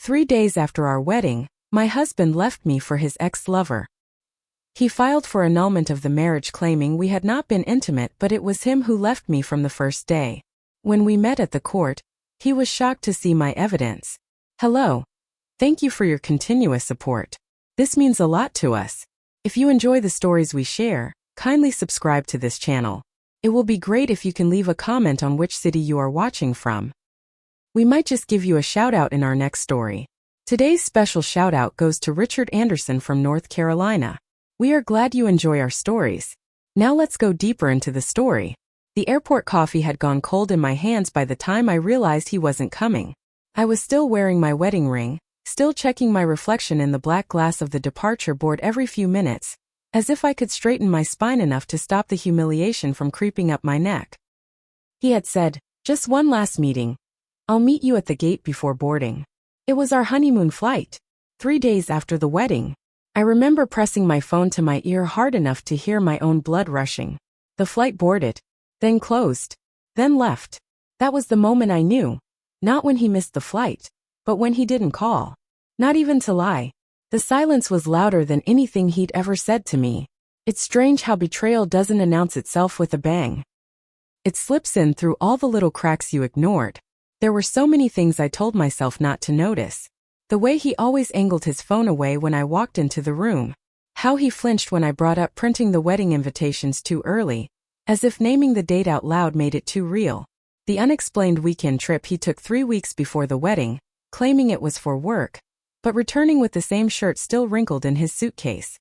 3 days after our wedding, my husband left me for his ex-lover. He filed for annulment of the marriage claiming we had not been intimate, but it was him who left me from the first day. When we met at the court, he was shocked to see my evidence. "Hello. Thank you for your continuous support. This means a lot to us. If you enjoy the stories we share, kindly subscribe to this channel. It will be great if you can leave a comment on which city you are watching from. We might just give you a shout out in our next story." Today's special shout out goes to Richard Anderson from North Carolina. We are glad you enjoy our stories. Now let's go deeper into the story. The airport coffee had gone cold in my hands by the time I realized he wasn't coming. I was still wearing my wedding ring, still checking my reflection in the black glass of the departure board every few minutes, as if I could straighten my spine enough to stop the humiliation from creeping up my neck. He had said, "Just one last meeting. I'll meet you at the gate before boarding." It was our honeymoon flight. 3 days after the wedding. I remember pressing my phone to my ear hard enough to hear my own blood rushing. The flight boarded, then closed, then left. That was the moment I knew. Not when he missed the flight, but when he didn't call. Not even to lie. The silence was louder than anything he'd ever said to me. It's strange how betrayal doesn't announce itself with a bang. It slips in through all the little cracks you ignored. There were so many things I told myself not to notice. The way he always angled his phone away when I walked into the room. How he flinched when I brought up printing the wedding invitations too early, as if naming the date out loud made it too real. The unexplained weekend trip he took 3 weeks before the wedding, claiming it was for work, but returning with the same shirt still wrinkled in his suitcase.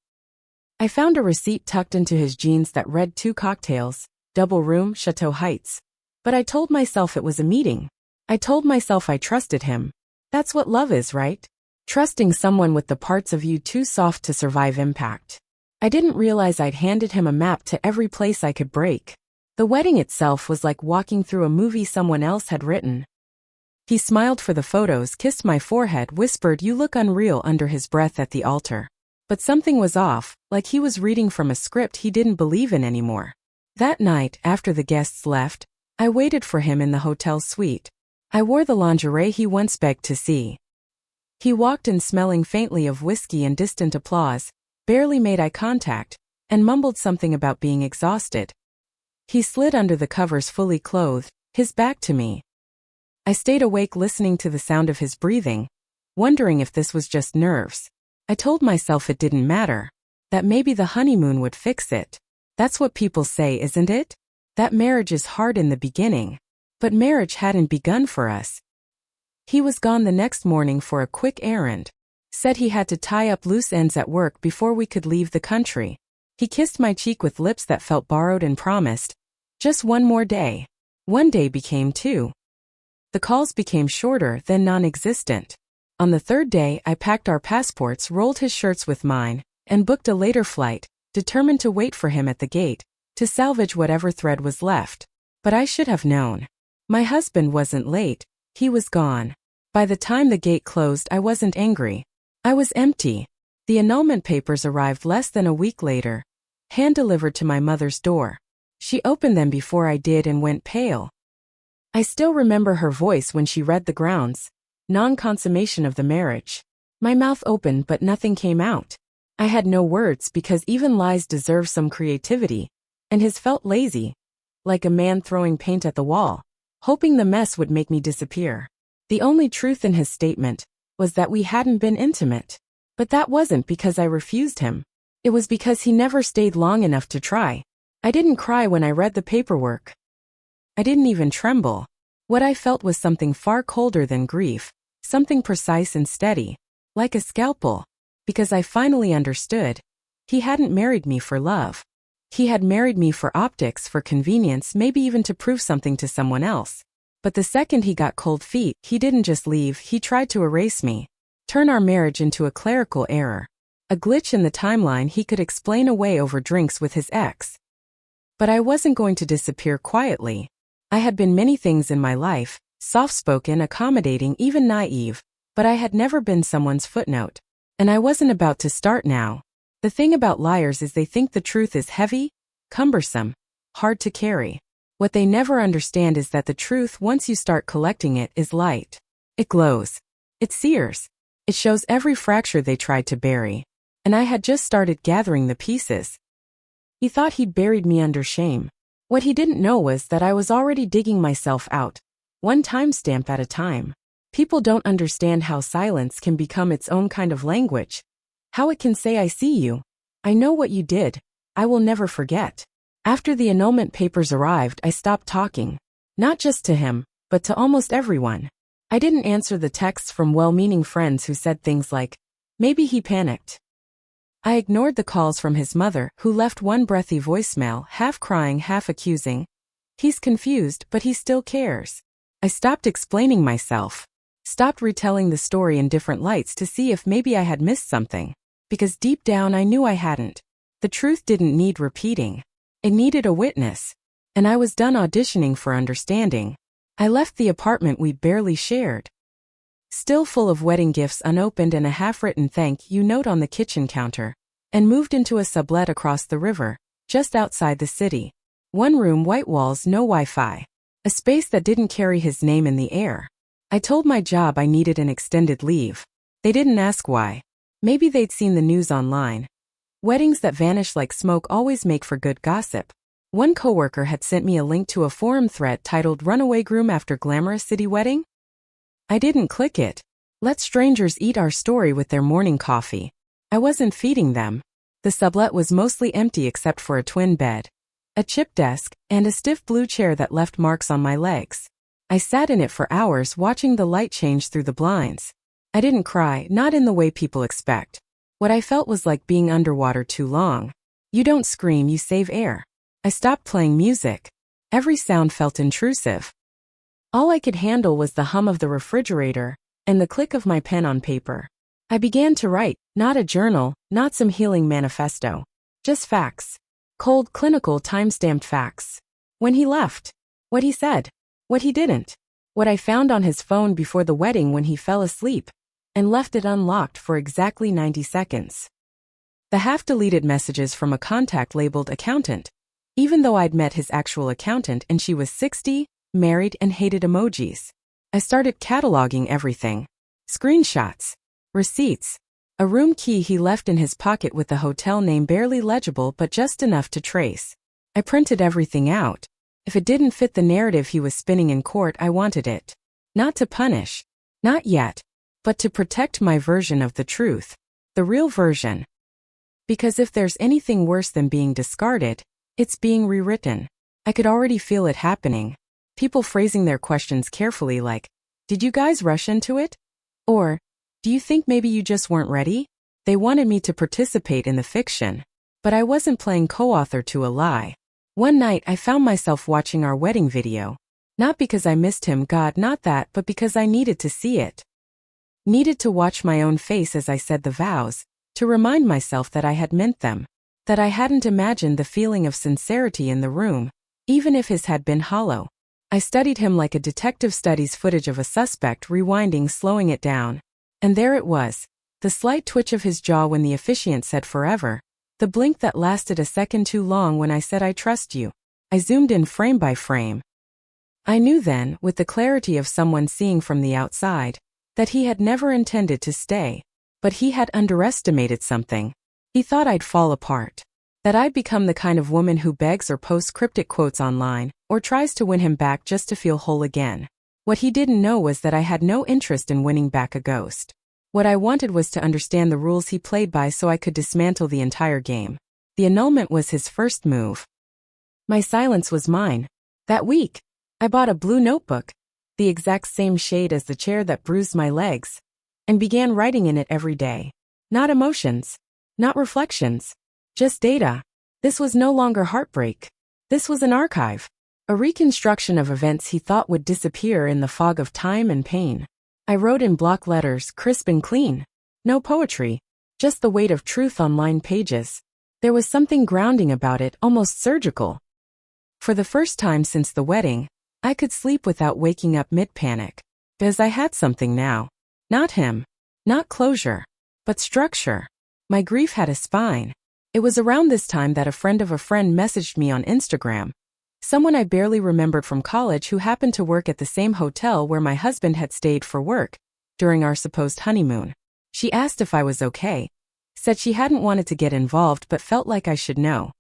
I found a receipt tucked into his jeans that read 2 cocktails, double room, Chateau Heights. But I told myself it was a meeting. I told myself I trusted him. That's what love is, right? Trusting someone with the parts of you too soft to survive impact. I didn't realize I'd handed him a map to every place I could break. The wedding itself was like walking through a movie someone else had written. He smiled for the photos, kissed my forehead, whispered, "You look unreal," under his breath at the altar. But something was off, like he was reading from a script he didn't believe in anymore. That night, after the guests left, I waited for him in the hotel suite. I wore the lingerie he once begged to see. He walked in smelling faintly of whiskey and distant applause, barely made eye contact, and mumbled something about being exhausted. He slid under the covers fully clothed, his back to me. I stayed awake listening to the sound of his breathing, wondering if this was just nerves. I told myself it didn't matter, that maybe the honeymoon would fix it. That's what people say, isn't it? That marriage is hard in the beginning. But marriage hadn't begun for us. He was gone the next morning for a quick errand. Said he had to tie up loose ends at work before we could leave the country. He kissed my cheek with lips that felt borrowed and promised, "Just one more day." One day became 2. The calls became shorter, then non-existent. On the 3rd day, I packed our passports, rolled his shirts with mine, and booked a later flight, determined to wait for him at the gate, to salvage whatever thread was left. But I should have known. My husband wasn't late, he was gone. By the time the gate closed, I wasn't angry. I was empty. The annulment papers arrived less than a week later, hand-delivered to my mother's door. She opened them before I did and went pale. I still remember her voice when she read the grounds, non-consummation of the marriage. My mouth opened but nothing came out. I had no words because even lies deserve some creativity, and his felt lazy, like a man throwing paint at the wall, hoping the mess would make me disappear. The only truth in his statement was that we hadn't been intimate. But that wasn't because I refused him. It was because he never stayed long enough to try. I didn't cry when I read the paperwork. I didn't even tremble. What I felt was something far colder than grief, something precise and steady, like a scalpel, because I finally understood. He hadn't married me for love. He had married me for optics, for convenience, maybe even to prove something to someone else. But the second he got cold feet, he didn't just leave, he tried to erase me, turn our marriage into a clerical error, a glitch in the timeline he could explain away over drinks with his ex. But I wasn't going to disappear quietly. I had been many things in my life, soft-spoken, accommodating, even naive, but I had never been someone's footnote. And I wasn't about to start now. The thing about liars is they think the truth is heavy, cumbersome, hard to carry. What they never understand is that the truth, once you start collecting it, is light. It glows. It sears. It shows every fracture they tried to bury. And I had just started gathering the pieces. He thought he'd buried me under shame. What he didn't know was that I was already digging myself out, one timestamp at a time. People don't understand how silence can become its own kind of language. How it can say, I see you. I know what you did. I will never forget. After the annulment papers arrived, I stopped talking. Not just to him, but to almost everyone. I didn't answer the texts from well-meaning friends who said things like, maybe he panicked. I ignored the calls from his mother, who left one breathy voicemail, half crying, half accusing. He's confused, but he still cares. I stopped explaining myself. Stopped retelling the story in different lights to see if maybe I had missed something. Because deep down I knew I hadn't. The truth didn't need repeating. It needed a witness. And I was done auditioning for understanding. I left the apartment we barely shared, still full of wedding gifts unopened and a half-written thank you note on the kitchen counter, and moved into a sublet across the river, just outside the city. One room, white walls, no Wi-Fi. A space that didn't carry his name in the air. I told my job I needed an extended leave. They didn't ask why. Maybe they'd seen the news online. Weddings that vanish like smoke always make for good gossip. One coworker had sent me a link to a forum thread titled Runaway Groom After Glamorous City Wedding. I didn't click it. Let strangers eat our story with their morning coffee. I wasn't feeding them. The sublet was mostly empty except for a twin bed, a chip desk, and a stiff blue chair that left marks on my legs. I sat in it for hours watching the light change through the blinds. I didn't cry, not in the way people expect. What I felt was like being underwater too long. You don't scream, you save air. I stopped playing music. Every sound felt intrusive. All I could handle was the hum of the refrigerator and the click of my pen on paper. I began to write, not a journal, not some healing manifesto. Just facts. Cold, clinical, time-stamped facts. When he left. What he said. What he didn't. What I found on his phone before the wedding when he fell asleep and left it unlocked for exactly 90 seconds. The half-deleted messages from a contact labeled accountant, even though I'd met his actual accountant and she was 60, married, and hated emojis. I started cataloging everything. Screenshots. Receipts. A room key he left in his pocket with the hotel name barely legible but just enough to trace. I printed everything out. If it didn't fit the narrative he was spinning in court, I wanted it. Not to punish. Not yet. But to protect my version of the truth. The real version. Because if there's anything worse than being discarded, it's being rewritten. I could already feel it happening. People phrasing their questions carefully like, did you guys rush into it? Or, do you think maybe you just weren't ready? They wanted me to participate in the fiction. But I wasn't playing co-author to a lie. One night I found myself watching our wedding video. Not because I missed him, God, not that, but because I needed to see it. Needed to watch my own face as I said the vows, to remind myself that I had meant them. That I hadn't imagined the feeling of sincerity in the room, even if his had been hollow. I studied him like a detective studies footage of a suspect, rewinding, slowing it down. And there it was. The slight twitch of his jaw when the officiant said forever. The blink that lasted a second too long when I said I trust you. I zoomed in frame by frame. I knew then, with the clarity of someone seeing from the outside, that he had never intended to stay. But he had underestimated something. He thought I'd fall apart. That I'd become the kind of woman who begs or posts cryptic quotes online, or tries to win him back just to feel whole again. What he didn't know was that I had no interest in winning back a ghost. What I wanted was to understand the rules he played by so I could dismantle the entire game. The annulment was his first move. My silence was mine. That week, I bought a blue notebook, the exact same shade as the chair that bruised my legs, and began writing in it every day. Not emotions. Not reflections. Just data. This was no longer heartbreak. This was an archive. A reconstruction of events he thought would disappear in the fog of time and pain. I wrote in block letters, crisp and clean. No poetry. Just the weight of truth on lined pages. There was something grounding about it, almost surgical. For the first time since the wedding, I could sleep without waking up mid-panic. Because I had something now. Not him. Not closure. But structure. My grief had a spine. It was around this time that a friend of a friend messaged me on Instagram. Someone I barely remembered from college who happened to work at the same hotel where my husband had stayed for work during our supposed honeymoon. She asked if I was okay, said she hadn't wanted to get involved but felt like I should know.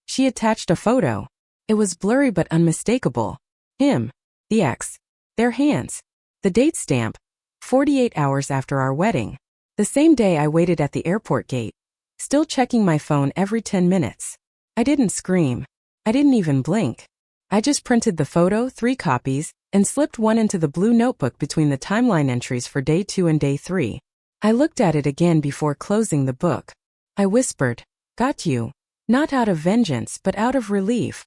She attached a photo. It was blurry but unmistakable. Him, the ex, their hands, the date stamp, 48 hours after our wedding. The same day I waited at the airport gate, still checking my phone every 10 minutes. I didn't scream. I didn't even blink. I just printed the photo, 3 copies, and slipped one into the blue notebook between the timeline entries for day 2 and day 3. I looked at it again before closing the book. I whispered, "Got you," not out of vengeance but out of relief.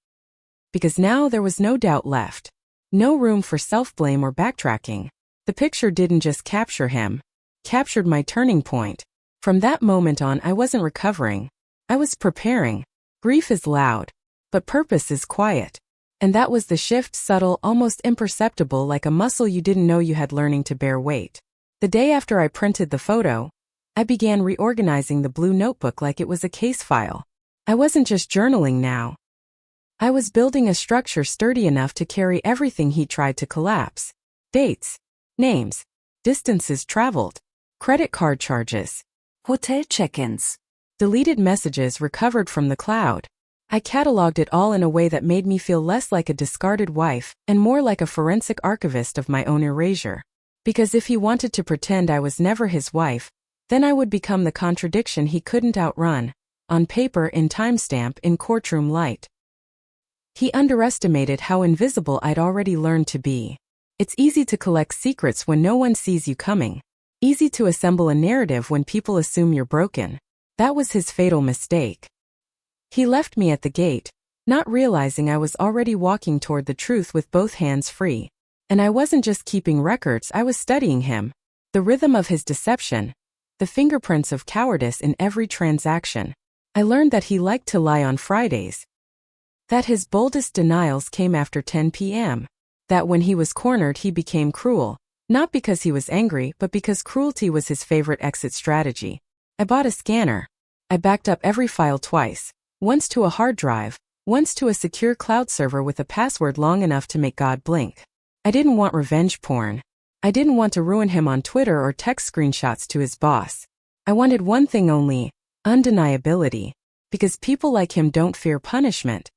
Because now there was no doubt left. No room for self-blame or backtracking. The picture didn't just capture him. Captured my turning point. From that moment on, I wasn't recovering. I was preparing. Grief is loud, but purpose is quiet. And that was the shift, subtle, almost imperceptible, like a muscle you didn't know you had, learning to bear weight. The day after I printed the photo, I began reorganizing the blue notebook like it was a case file. I wasn't just journaling now. I was building a structure sturdy enough to carry everything he tried to collapse. Dates, names, distances traveled, credit card charges, hotel check-ins, deleted messages recovered from the cloud. I cataloged it all in a way that made me feel less like a discarded wife and more like a forensic archivist of my own erasure. Because if he wanted to pretend I was never his wife, then I would become the contradiction he couldn't outrun, on paper, in timestamp, in courtroom light. He underestimated how invisible I'd already learned to be. It's easy to collect secrets when no one sees you coming. Easy to assemble a narrative when people assume you're broken. That was his fatal mistake. He left me at the gate, not realizing I was already walking toward the truth with both hands free. And I wasn't just keeping records, I was studying him. The rhythm of his deception. The fingerprints of cowardice in every transaction. I learned that he liked to lie on Fridays. That his boldest denials came after 10 p.m. That when he was cornered he became cruel. Not because he was angry, but because cruelty was his favorite exit strategy. I bought a scanner. I backed up every file twice. Once to a hard drive, once to a secure cloud server with a password long enough to make God blink. I didn't want revenge porn. I didn't want to ruin him on Twitter or text screenshots to his boss. I wanted one thing only, undeniability. Because people like him don't fear punishment.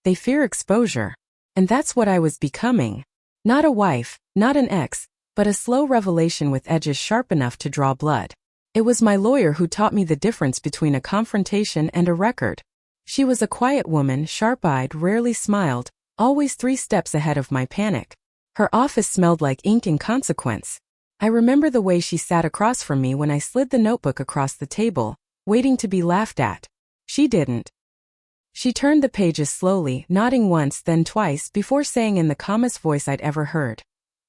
They fear exposure. And that's what I was becoming. Not a wife, not an ex, but a slow revelation with edges sharp enough to draw blood. It was my lawyer who taught me the difference between a confrontation and a record. She was a quiet woman, sharp-eyed, rarely smiled, always 3 steps ahead of my panic. Her office smelled like ink and consequence. I remember the way she sat across from me when I slid the notebook across the table, waiting to be laughed at. She didn't. She turned the pages slowly, nodding once then twice before saying in the calmest voice I'd ever heard,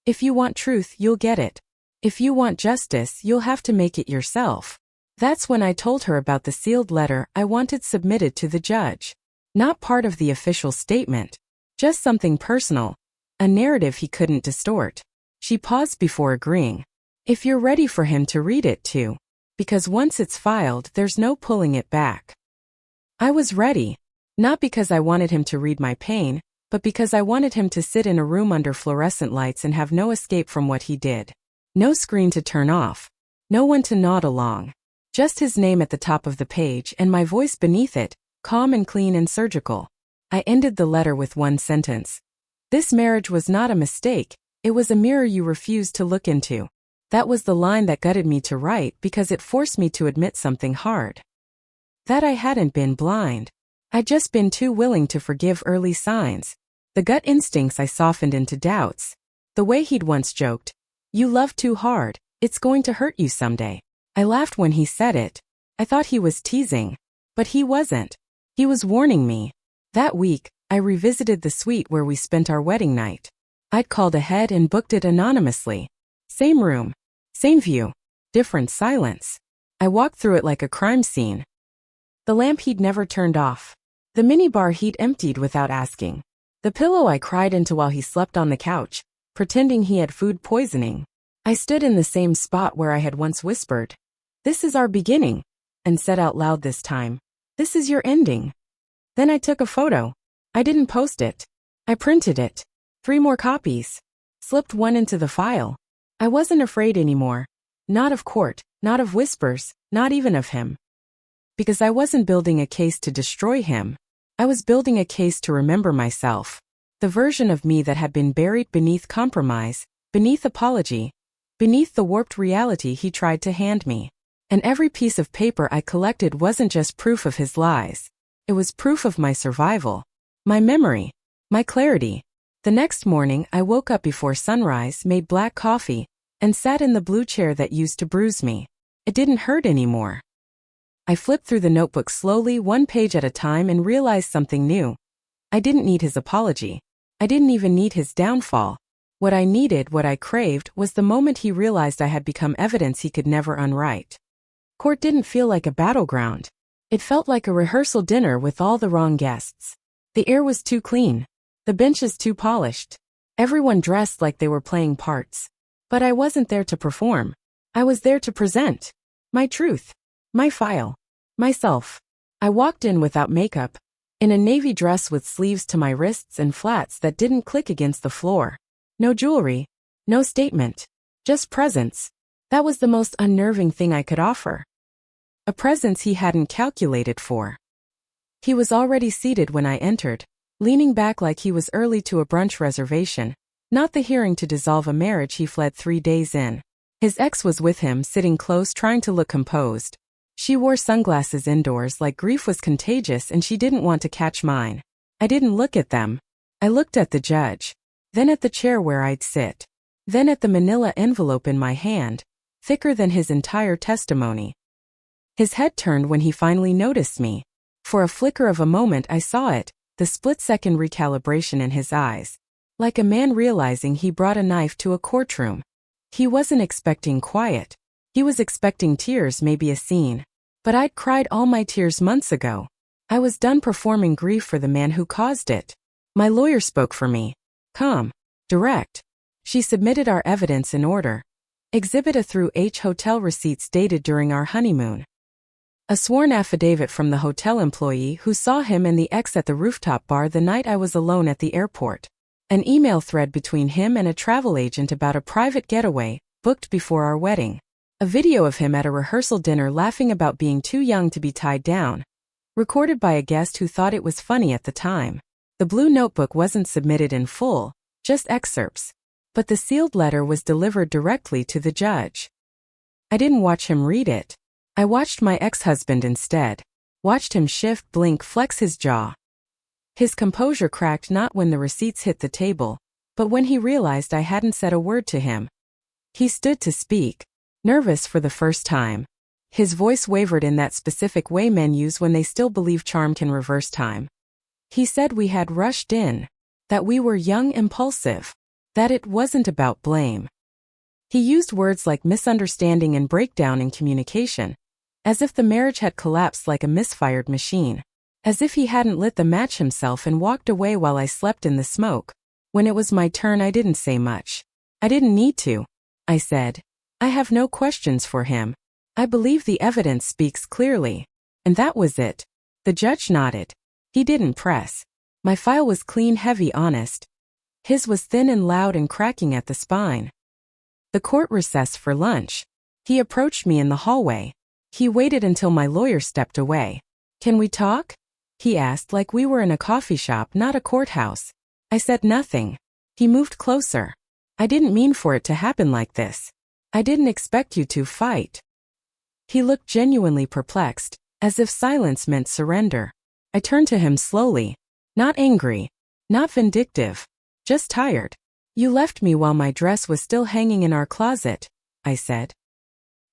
"If you want truth, you'll get it. If you want justice, you'll have to make it yourself." That's when I told her about the sealed letter I wanted submitted to the judge. Not part of the official statement. Just something personal. A narrative he couldn't distort. She paused before agreeing. "If you're ready for him to read it too. Because once it's filed, there's no pulling it back." I was ready. Not because I wanted him to read my pain, but because I wanted him to sit in a room under fluorescent lights and have no escape from what he did. No screen to turn off. No one to nod along. Just his name at the top of the page and my voice beneath it, calm and clean and surgical. I ended the letter with one sentence. "This marriage was not a mistake, it was a mirror you refused to look into." That was the line that gutted me to write because it forced me to admit something hard. That I hadn't been blind. I'd just been too willing to forgive early signs. The gut instincts I softened into doubts. The way he'd once joked, "You love too hard, it's going to hurt you someday." I laughed when he said it. I thought he was teasing. But he wasn't. He was warning me. That week, I revisited the suite where we spent our wedding night. I'd called ahead and booked it anonymously. Same room. Same view. Different silence. I walked through it like a crime scene. The lamp he'd never turned off. The minibar he'd emptied without asking. The pillow I cried into while he slept on the couch, pretending he had food poisoning. I stood in the same spot where I had once whispered, "This is our beginning," and said out loud this time, "This is your ending." Then I took a photo. I didn't post it. I printed it. 3 more copies. Slipped one into the file. I wasn't afraid anymore. Not of court, Not of whispers, not even of him. Because I wasn't building a case to destroy him. I was building a case to remember myself. The version of me that had been buried beneath compromise, beneath apology, beneath the warped reality he tried to hand me. And every piece of paper I collected wasn't just proof of his lies. It was proof of my survival, my memory, my clarity. The next morning I woke up before sunrise, made black coffee, and sat in the blue chair that used to bruise me. It didn't hurt anymore. I flipped through the notebook slowly, one page at a time, and realized something new. I didn't need his apology. I didn't even need his downfall. What I needed, what I craved, was the moment he realized I had become evidence he could never unwrite. Court didn't feel like a battleground. It felt like a rehearsal dinner with all the wrong guests. The air was too clean. The benches too polished. Everyone dressed like they were playing parts. But I wasn't there to perform. I was there to present. My truth. My file. Myself. I walked in without makeup, in a navy dress with sleeves to my wrists and flats that didn't click against the floor. No jewelry. No statement. Just presence. That was the most unnerving thing I could offer. A presence he hadn't calculated for. He was already seated when I entered, leaning back like he was early to a brunch reservation, not the hearing to dissolve a marriage he fled 3 days in. His ex was with him, sitting close, trying to look composed. She wore sunglasses indoors like grief was contagious and she didn't want to catch mine. I didn't look at them. I looked at the judge. Then at the chair where I'd sit. Then at the manila envelope in my hand, thicker than his entire testimony. His head turned when he finally noticed me. For a flicker of a moment I saw it, the split-second recalibration in his eyes. Like a man realizing he brought a knife to a courtroom. He wasn't expecting quiet. He was expecting tears, maybe a scene. But I'd cried all my tears months ago. I was done performing grief for the man who caused it. My lawyer spoke for me. Calm. Direct. She submitted our evidence in order. Exhibit A through H, hotel receipts dated during our honeymoon. A sworn affidavit from the hotel employee who saw him and the ex at the rooftop bar the night I was alone at the airport. An email thread between him and a travel agent about a private getaway, booked before our wedding. A video of him at a rehearsal dinner laughing about being too young to be tied down. Recorded by a guest who thought it was funny at the time. The blue notebook wasn't submitted in full, just excerpts. But the sealed letter was delivered directly to the judge. I didn't watch him read it. I watched my ex-husband instead. Watched him shift, blink, flex his jaw. His composure cracked not when the receipts hit the table, but when he realized I hadn't said a word to him. He stood to speak. Nervous for the first time. His voice wavered in that specific way men use when they still believe charm can reverse time. He said we had rushed in. That we were young, impulsive. That it wasn't about blame. He used words like misunderstanding and breakdown in communication. As if the marriage had collapsed like a misfired machine. As if he hadn't lit the match himself and walked away while I slept in the smoke. When it was my turn I didn't say much. I didn't need to. I said, I have no questions for him. I believe the evidence speaks clearly. And that was it. The judge nodded. He didn't press. My file was clean, heavy, honest. His was thin and loud and cracking at the spine. The court recessed for lunch. He approached me in the hallway. He waited until my lawyer stepped away. Can we talk? He asked like we were in a coffee shop, not a courthouse. I said nothing. He moved closer. I didn't mean for it to happen like this. I didn't expect you to fight. He looked genuinely perplexed, as if silence meant surrender. I turned to him slowly. Not angry. Not vindictive. Just tired. You left me while my dress was still hanging in our closet, I said.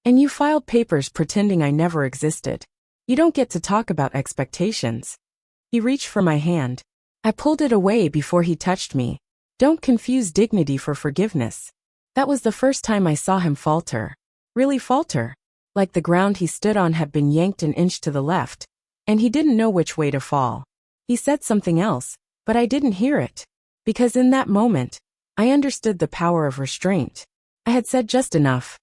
And you filed papers pretending I never existed. You don't get to talk about expectations. He reached for my hand. I pulled it away before he touched me. Don't confuse dignity for forgiveness. That was the first time I saw him falter. Really falter. Like the ground he stood on had been yanked an inch to the left. And he didn't know which way to fall. He said something else, but I didn't hear it. Because in that moment, I understood the power of restraint. I had said just enough.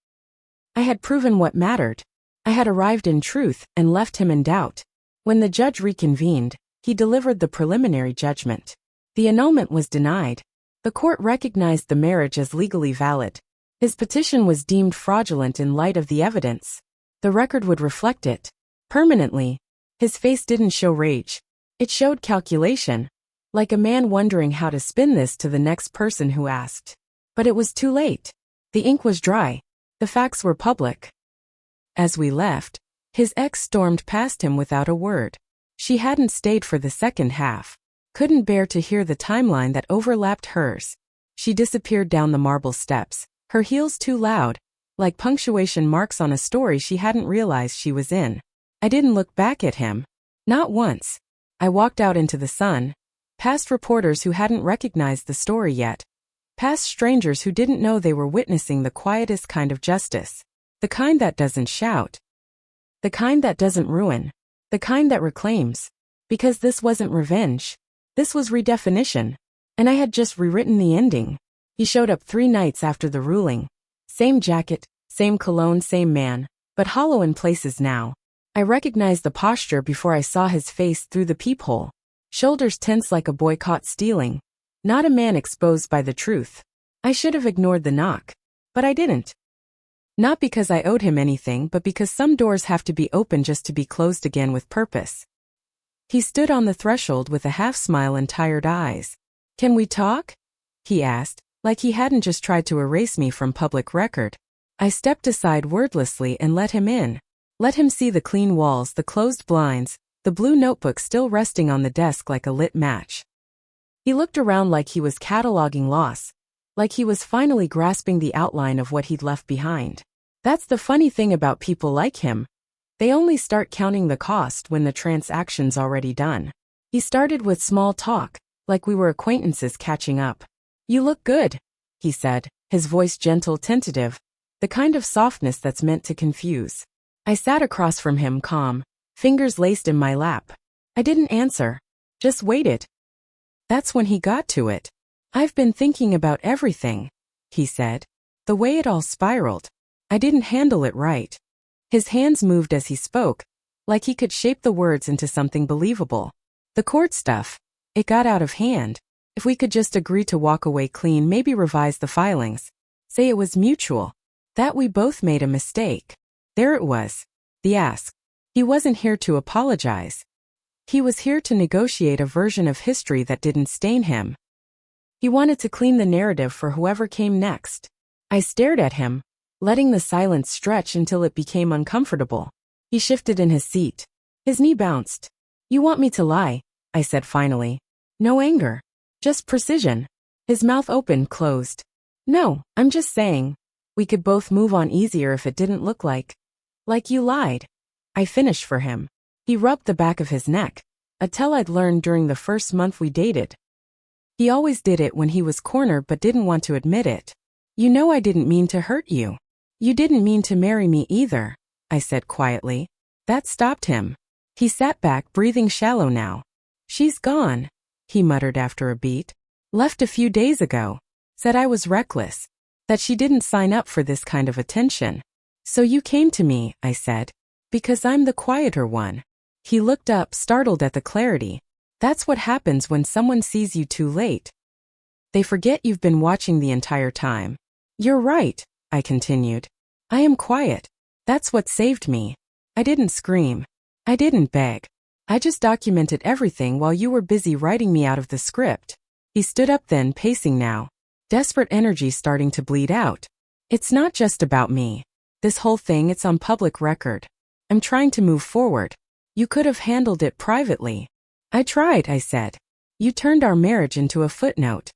I had proven what mattered. I had arrived in truth and left him in doubt. When the judge reconvened, he delivered the preliminary judgment. The annulment was denied. The court recognized the marriage as legally valid. His petition was deemed fraudulent in light of the evidence. The record would reflect it. Permanently. His face didn't show rage. It showed calculation, like a man wondering how to spin this to the next person who asked. But it was too late. The ink was dry. The facts were public. As we left, his ex stormed past him without a word. She hadn't stayed for the second half. Couldn't bear to hear the timeline that overlapped hers. She disappeared down the marble steps, her heels too loud, like punctuation marks on a story she hadn't realized she was in. I didn't look back at him. Not once. I walked out into the sun, past reporters who hadn't recognized the story yet, past strangers who didn't know they were witnessing the quietest kind of justice, the kind that doesn't shout, the kind that doesn't ruin, the kind that reclaims. Because this wasn't revenge. This was redefinition. And I had just rewritten the ending. He showed up 3 nights after the ruling. Same jacket, same cologne, same man, but hollow in places now. I recognized the posture before I saw his face through the peephole. Shoulders tense like a boy caught stealing. Not a man exposed by the truth. I should have ignored the knock. But I didn't. Not because I owed him anything, but because some doors have to be open just to be closed again with purpose. He stood on the threshold with a half-smile and tired eyes. "Can we talk?" he asked, like he hadn't just tried to erase me from public record. I stepped aside wordlessly and let him in. Let him see the clean walls, the closed blinds, the blue notebook still resting on the desk like a lit match. He looked around like he was cataloging loss, like he was finally grasping the outline of what he'd left behind. That's the funny thing about people like him. They only start counting the cost when the transaction's already done. He started with small talk, like we were acquaintances catching up. "You look good," he said, his voice gentle, tentative, the kind of softness that's meant to confuse. I sat across from him, calm, fingers laced in my lap. I didn't answer, just waited. That's when he got to it. "I've been thinking about everything," he said. The way it all spiraled. I didn't handle it right. His hands moved as he spoke, like he could shape the words into something believable. "The court stuff. It got out of hand. If we could just agree to walk away clean, maybe revise the filings. Say it was mutual. That we both made a mistake." There it was. The ask. He wasn't here to apologize. He was here to negotiate a version of history that didn't stain him. He wanted to clean the narrative for whoever came next. I stared at him, letting the silence stretch until it became uncomfortable. He shifted in his seat. His knee bounced. "You want me to lie," I said finally. No anger. Just precision. His mouth opened, closed. "No, I'm just saying. We could both move on easier if it didn't look like you lied." I finished for him. He rubbed the back of his neck, a tell I'd learned during the first month we dated. He always did it when he was cornered but didn't want to admit it. "You know I didn't mean to hurt you. You didn't mean to marry me either," I said quietly. That stopped him. He sat back, breathing shallow now. "She's gone," he muttered after a beat. "Left a few days ago. Said I was reckless. That she didn't sign up for this kind of attention. So you came to me," I said. "Because I'm the quieter one." He looked up, startled at the clarity. That's what happens when someone sees you too late. They forget you've been watching the entire time. "You're right," I continued. "I am quiet. That's what saved me. I didn't scream. I didn't beg. I just documented everything while you were busy writing me out of the script." He stood up then, pacing now. Desperate energy starting to bleed out. "It's not just about me. This whole thing, it's on public record. I'm trying to move forward. You could have handled it privately." "I tried," I said. "You turned our marriage into a footnote.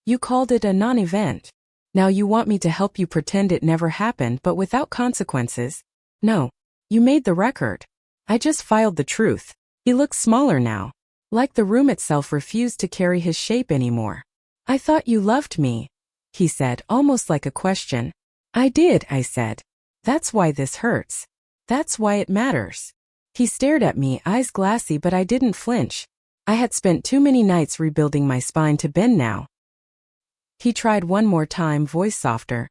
You called it a non-event. Now you want me to help you pretend it never happened but without consequences. No. You made the record. I just filed the truth." He looked smaller now. Like the room itself refused to carry his shape anymore. "I thought you loved me," he said, almost like a question. "I did," I said. "That's why this hurts. That's why it matters." He stared at me, eyes glassy, but I didn't flinch. I had spent too many nights rebuilding my spine to bend now. He tried one more time, voice softer.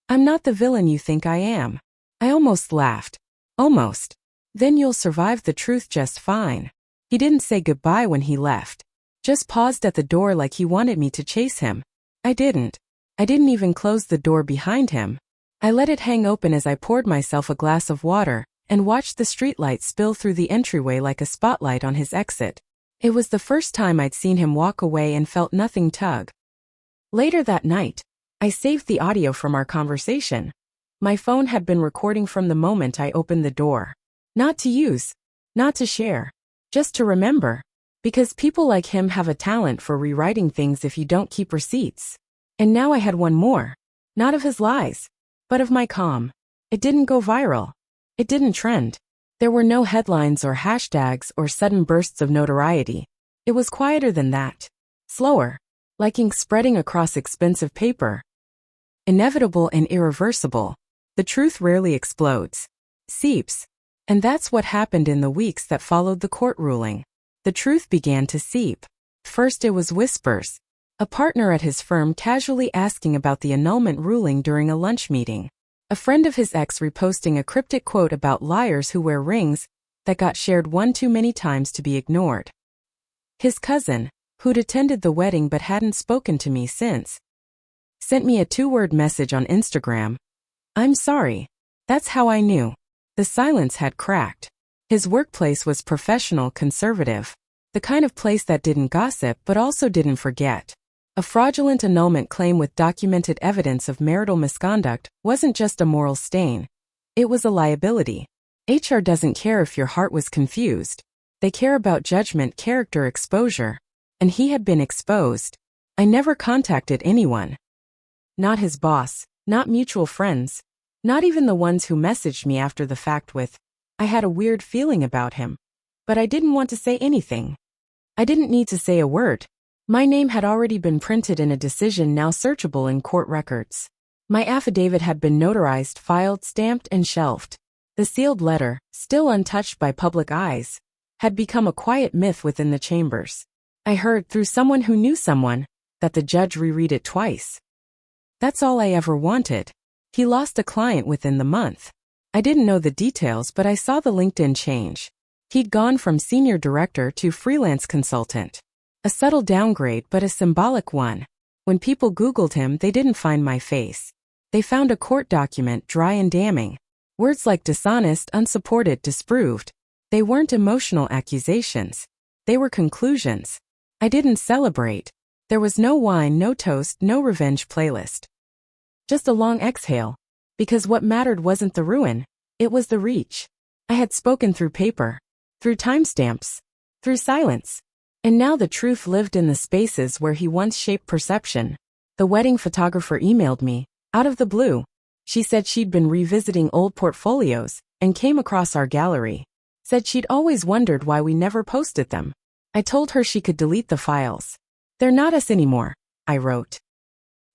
"I'm not the villain you think I am." I almost laughed. Almost. "Then you'll survive the truth just fine." He didn't say goodbye when he left. Just paused at the door like he wanted me to chase him. I didn't. I didn't even close the door behind him. I let it hang open as I poured myself a glass of water and watched the streetlight spill through the entryway like a spotlight on his exit. It was the first time I'd seen him walk away and felt nothing tug. Later that night, I saved the audio from our conversation. My phone had been recording from the moment I opened the door. Not to use, not to share, just to remember. Because people like him have a talent for rewriting things if you don't keep receipts. And now I had one more. Not of his lies, but of my calm. It didn't go viral. It didn't trend. There were no headlines or hashtags or sudden bursts of notoriety. It was quieter than that. Slower. Like ink spreading across expensive paper. Inevitable and irreversible. The truth rarely explodes. Seeps. And that's what happened in the weeks that followed the court ruling. The truth began to seep. First it was whispers. A partner at his firm casually asking about the annulment ruling during a lunch meeting. A friend of his ex reposting a cryptic quote about liars who wear rings that got shared one too many times to be ignored. His cousin, who'd attended the wedding but hadn't spoken to me since, sent me a 2-word message on Instagram. I'm sorry. That's how I knew. The silence had cracked. His workplace was professional, conservative. The kind of place that didn't gossip but also didn't forget. A fraudulent annulment claim with documented evidence of marital misconduct wasn't just a moral stain. It was a liability. HR doesn't care if your heart was confused. They care about judgment, character, exposure. And he had been exposed. I never contacted anyone. Not his boss, not mutual friends, not even the ones who messaged me after the fact with, I had a weird feeling about him. But I didn't want to say anything. I didn't need to say a word. My name had already been printed in a decision now searchable in court records. My affidavit had been notarized, filed, stamped, and shelved. The sealed letter, still untouched by public eyes, had become a quiet myth within the chambers. I heard, through someone who knew someone, that the judge reread it twice. That's all I ever wanted. He lost a client within the month. I didn't know the details, but I saw the LinkedIn change. He'd gone from senior director to freelance consultant. A subtle downgrade, but a symbolic one. When people Googled him, they didn't find my face. They found a court document, dry and damning. Words like dishonest, unsupported, disproved. They weren't emotional accusations. They were conclusions. I didn't celebrate. There was no wine, no toast, no revenge playlist. Just a long exhale. Because what mattered wasn't the ruin. It was the reach. I had spoken through paper. Through timestamps. Through silence. And now the truth lived in the spaces where he once shaped perception. The wedding photographer emailed me, out of the blue. She said she'd been revisiting old portfolios and came across our gallery. Said she'd always wondered why we never posted them. I told her she could delete the files. They're not us anymore, I wrote.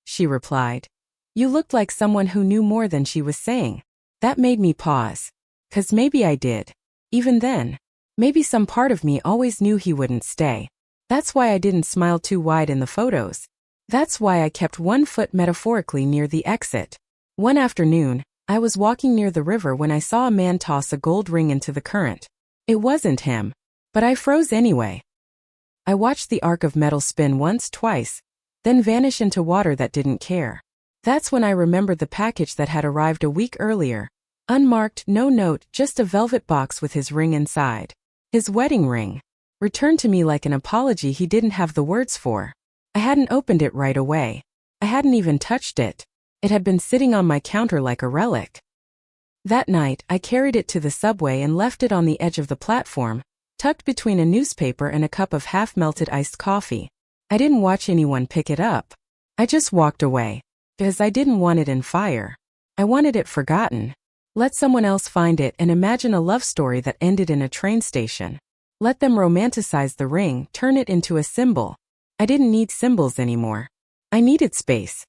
She replied. You looked like someone who knew more than she was saying. That made me pause. 'Cause maybe I did. Even then. Maybe some part of me always knew he wouldn't stay. That's why I didn't smile too wide in the photos. That's why I kept one foot metaphorically near the exit. One afternoon, I was walking near the river when I saw a man toss a gold ring into the current. It wasn't him. But I froze anyway. I watched the arc of metal spin once, twice, then vanish into water that didn't care. That's when I remembered the package that had arrived a week earlier. Unmarked, no note, just a velvet box with his ring inside. His wedding ring. Returned to me like an apology he didn't have the words for. I hadn't opened it right away. I hadn't even touched it. It had been sitting on my counter like a relic. That night, I carried it to the subway and left it on the edge of the platform, tucked between a newspaper and a cup of half-melted iced coffee. I didn't watch anyone pick it up. I just walked away. Because I didn't want it in fire. I wanted it forgotten. Let someone else find it and imagine a love story that ended in a train station. Let them romanticize the ring, turn it into a symbol. I didn't need symbols anymore. I needed space.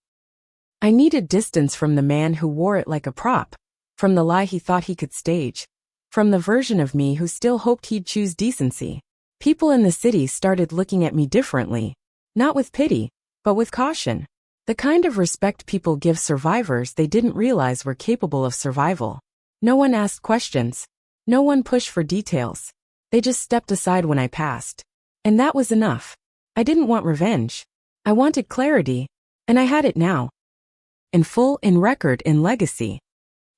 I needed distance from the man who wore it like a prop, from the lie he thought he could stage, from the version of me who still hoped he'd choose decency. People in the city started looking at me differently, not with pity, but with caution. The kind of respect people give survivors they didn't realize were capable of survival. No one asked questions. No one pushed for details. They just stepped aside when I passed. And that was enough. I didn't want revenge. I wanted clarity. And I had it now. In full, in record, in legacy.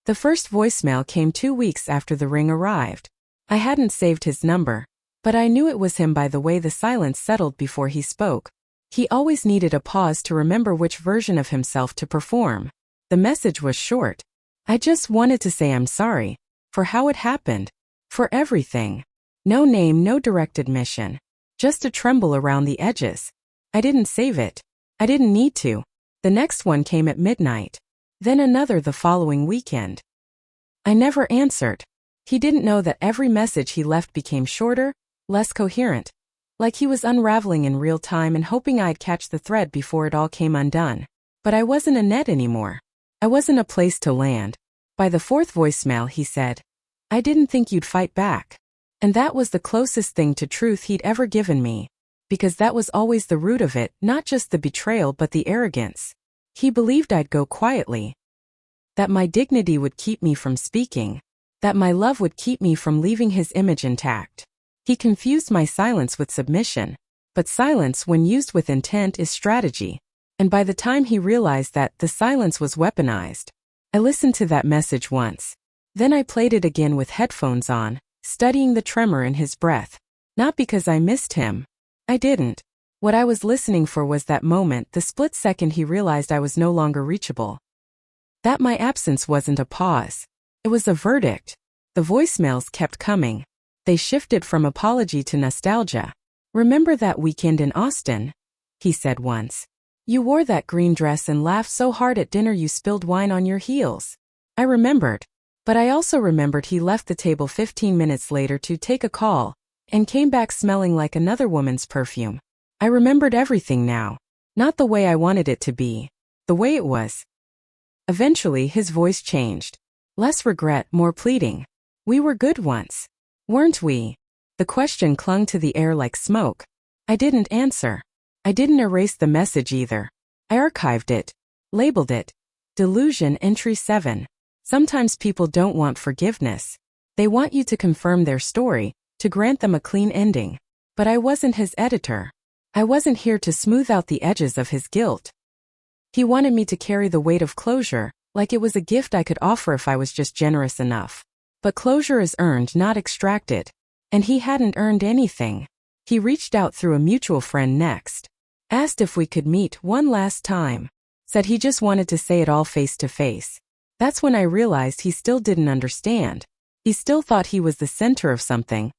The first voicemail came 2 weeks after the ring arrived. I hadn't saved his number, but I knew it was him by the way the silence settled before he spoke. He always needed a pause to remember which version of himself to perform. The message was short. I just wanted to say I'm sorry. For how it happened. For everything. No name, no direct admission. Just a tremble around the edges. I didn't save it. I didn't need to. The next one came at midnight. Then another the following weekend. I never answered. He didn't know that every message he left became shorter, less coherent. Like he was unraveling in real time and hoping I'd catch the thread before it all came undone. But I wasn't a net anymore. I wasn't a place to land. By the fourth voicemail he said, "I didn't think you'd fight back." And that was the closest thing to truth he'd ever given me. Because that was always the root of it, not just the betrayal but the arrogance. He believed I'd go quietly. That my dignity would keep me from speaking. That my love would keep me from leaving his image intact. He confused my silence with submission. But silence, when used with intent, is strategy. And by the time he realized that, the silence was weaponized. I listened to that message once. Then I played it again with headphones on, studying the tremor in his breath. Not because I missed him. I didn't. What I was listening for was that moment, the split second he realized I was no longer reachable. That my absence wasn't a pause. It was a verdict. The voicemails kept coming. They shifted from apology to nostalgia. "Remember that weekend in Austin?" he said once. "You wore that green dress and laughed so hard at dinner you spilled wine on your heels." I remembered. But I also remembered he left the table 15 minutes later to take a call, and came back smelling like another woman's perfume. I remembered everything now. Not the way I wanted it to be. The way it was. Eventually his voice changed. Less regret, more pleading. "We were good once. Weren't we?" The question clung to the air like smoke. I didn't answer. I didn't erase the message either. I archived it. Labeled it. Delusion Entry 7. Sometimes people don't want forgiveness. They want you to confirm their story, to grant them a clean ending. But I wasn't his editor. I wasn't here to smooth out the edges of his guilt. He wanted me to carry the weight of closure, like it was a gift I could offer if I was just generous enough. But closure is earned, not extracted. And he hadn't earned anything. He reached out through a mutual friend next. Asked if we could meet one last time. Said he just wanted to say it all face to face. That's when I realized he still didn't understand. He still thought he was the center of something.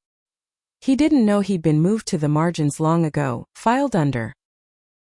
He didn't know he'd been moved to the margins long ago, filed under.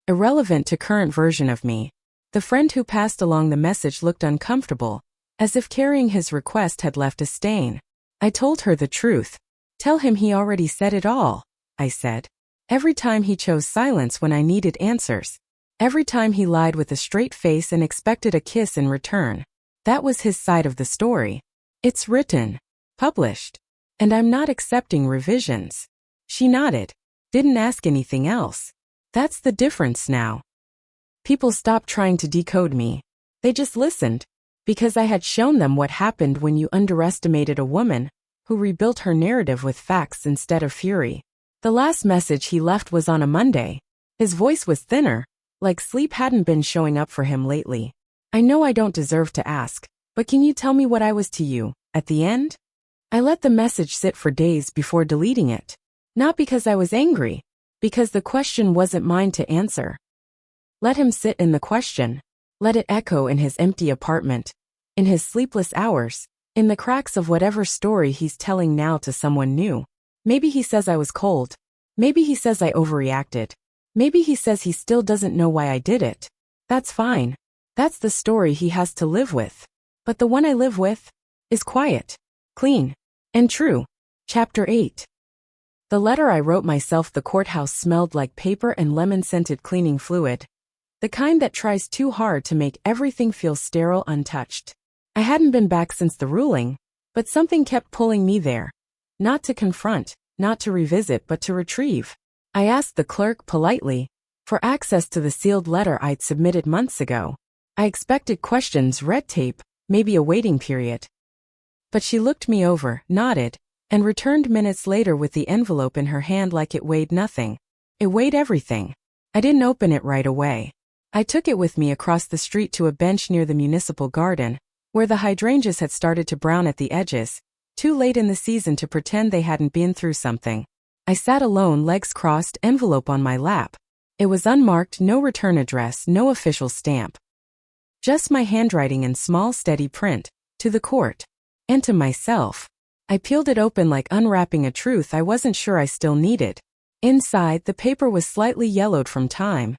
Irrelevant to current version of me. The friend who passed along the message looked uncomfortable, as if carrying his request had left a stain. I told her the truth. "Tell him he already said it all," I said. Every time he chose silence when I needed answers. Every time he lied with a straight face and expected a kiss in return. That was his side of the story. It's written. Published. And I'm not accepting revisions. She nodded. Didn't ask anything else. That's the difference now. People stopped trying to decode me. They just listened. Because I had shown them what happened when you underestimated a woman who rebuilt her narrative with facts instead of fury. The last message he left was on a Monday. His voice was thinner, like sleep hadn't been showing up for him lately. "I know I don't deserve to ask, but can you tell me what I was to you, at the end?" I let the message sit for days before deleting it. Not because I was angry, because the question wasn't mine to answer. Let him sit in the question. Let it echo in his empty apartment, in his sleepless hours, in the cracks of whatever story he's telling now to someone new. Maybe he says I was cold. Maybe he says I overreacted. Maybe he says he still doesn't know why I did it. That's fine. That's the story he has to live with. But the one I live with is quiet, clean, and true. Chapter 8. The letter I wrote myself. The courthouse smelled like paper and lemon-scented cleaning fluid. The kind that tries too hard to make everything feel sterile, untouched. I hadn't been back since the ruling, but something kept pulling me there. Not to confront, not to revisit, but to retrieve. I asked the clerk politely for access to the sealed letter I'd submitted months ago. I expected questions, red tape, maybe a waiting period. But she looked me over, nodded, and returned minutes later with the envelope in her hand like it weighed nothing. It weighed everything. I didn't open it right away. I took it with me across the street to a bench near the municipal garden, where the hydrangeas had started to brown at the edges, too late in the season to pretend they hadn't been through something. I sat alone, legs crossed, envelope on my lap. It was unmarked, no return address, no official stamp. Just my handwriting in small, steady print, to the court. And to myself. I peeled it open like unwrapping a truth I wasn't sure I still needed. Inside, the paper was slightly yellowed from time.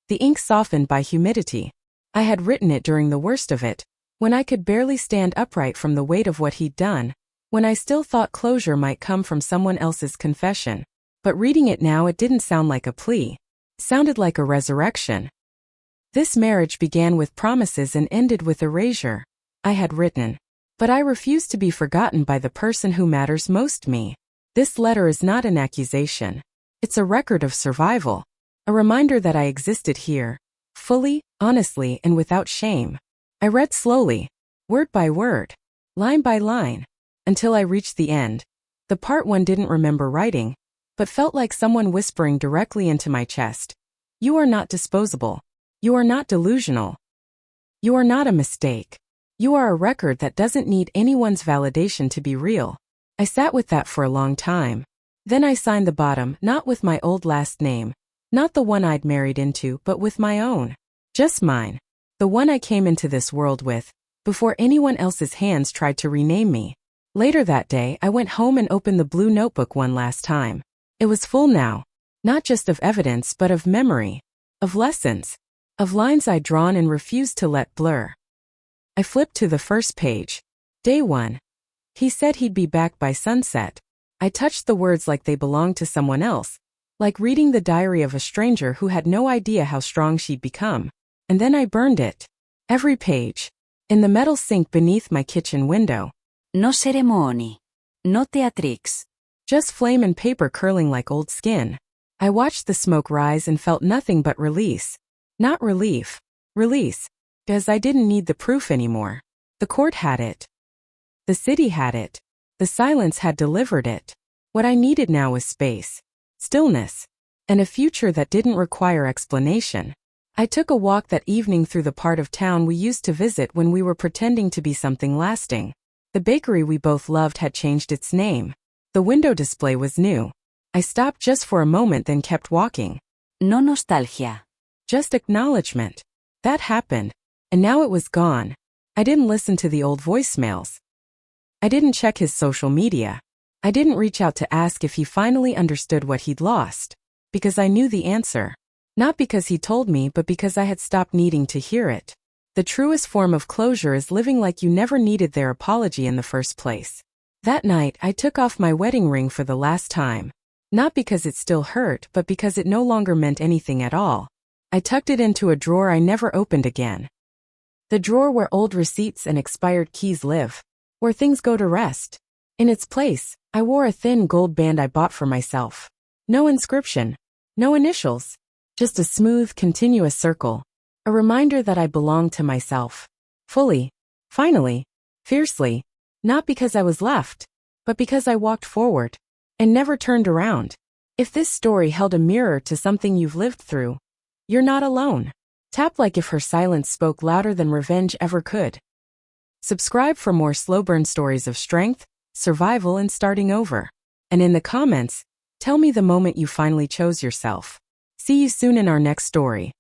The ink softened by humidity. I had written it during the worst of it, when I could barely stand upright from the weight of what he'd done, when I still thought closure might come from someone else's confession. But reading it now, it didn't sound like a plea. It sounded like a resurrection. This marriage began with promises and ended with erasure. I had written. But I refused to be forgotten by the person who matters most to me. This letter is not an accusation. It's a record of survival. A reminder that I existed here, fully, honestly, and without shame. I read slowly, word by word, line by line, until I reached the end. The part one didn't remember writing, but felt like someone whispering directly into my chest. You are not disposable. You are not delusional. You are not a mistake. You are a record that doesn't need anyone's validation to be real. I sat with that for a long time. Then I signed the bottom, not with my old last name, not the one I'd married into, but with my own. Just mine. The one I came into this world with, before anyone else's hands tried to rename me. Later that day, I went home and opened the blue notebook one last time. It was full now. Not just of evidence, but of memory. Of lessons. Of lines I'd drawn and refused to let blur. I flipped to the first page. Day 1. He said he'd be back by sunset. I touched the words like they belonged to someone else, like reading the diary of a stranger who had no idea how strong she'd become. And then I burned it. Every page. In the metal sink beneath my kitchen window. No ceremony. No teatrix. Just flame and paper curling like old skin. I watched the smoke rise and felt nothing but release. Not relief. Release. Because I didn't need the proof anymore. The court had it. The city had it. The silence had delivered it. What I needed now was space. Stillness. And a future that didn't require explanation. I took a walk that evening through the part of town we used to visit when we were pretending to be something lasting. The bakery we both loved had changed its name. The window display was new. I stopped just for a moment, then kept walking. No nostalgia. Just acknowledgement. That happened. And now it was gone. I didn't listen to the old voicemails. I didn't check his social media. I didn't reach out to ask if he finally understood what he'd lost. Because I knew the answer. Not because he told me, but because I had stopped needing to hear it. The truest form of closure is living like you never needed their apology in the first place. That night, I took off my wedding ring for the last time. Not because it still hurt, but because it no longer meant anything at all. I tucked it into a drawer I never opened again. The drawer where old receipts and expired keys live. Where things go to rest. In its place, I wore a thin gold band I bought for myself. No inscription. No initials. Just a smooth, continuous circle. A reminder that I belonged to myself. Fully. Finally. Fiercely. Not because I was left, but because I walked forward. And never turned around. If this story held a mirror to something you've lived through, you're not alone. Tap like if her silence spoke louder than revenge ever could. Subscribe for more slow burn stories of strength, survival, and starting over. And in the comments, tell me the moment you finally chose yourself. See you soon in our next story.